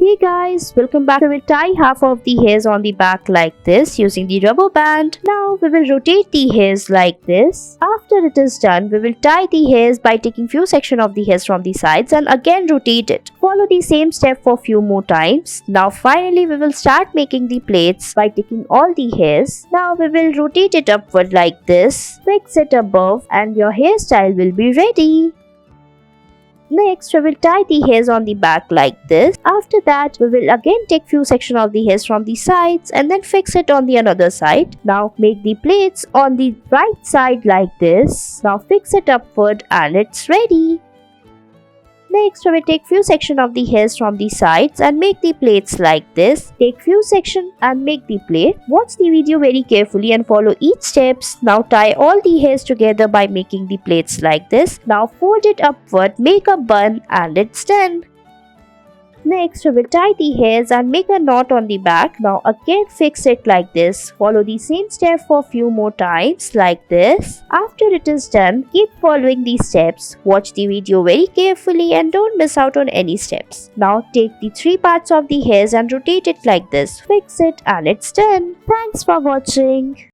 Hey guys, welcome back. We will tie half of the hairs on the back like this using the rubber band. Now we will rotate the hairs like this. After it is done, we will tie the hairs by taking few section of the hairs from the sides and again rotate it. Follow the same step for few more times. Now finally we will start making the plaits by taking all the hairs. Now we will rotate it upward like this. Fix it above and your hairstyle will be ready. Next, we will tie the hairs on the back like this. After that, we will again take few section of the hairs from the sides and then fix it on the another side. Now make the plaits on the right side like this. Now fix it upward and it's ready. Next, we will take few section of the hairs from the sides and make the plaits like this. Take few section and make the plait. Watch the video very carefully and follow each steps. Now tie all the hairs together by making the plaits like this. Now fold it upward, make a bun and it's done. Next, we will tie the hairs and make a knot on the back. Now again fix it like this. Follow the same step for few more times like this. After it is done, keep following these steps. Watch the video very carefully and don't miss out on any steps. Now take the three parts of the hairs and rotate it like this. Fix it and it's done. Thanks for watching.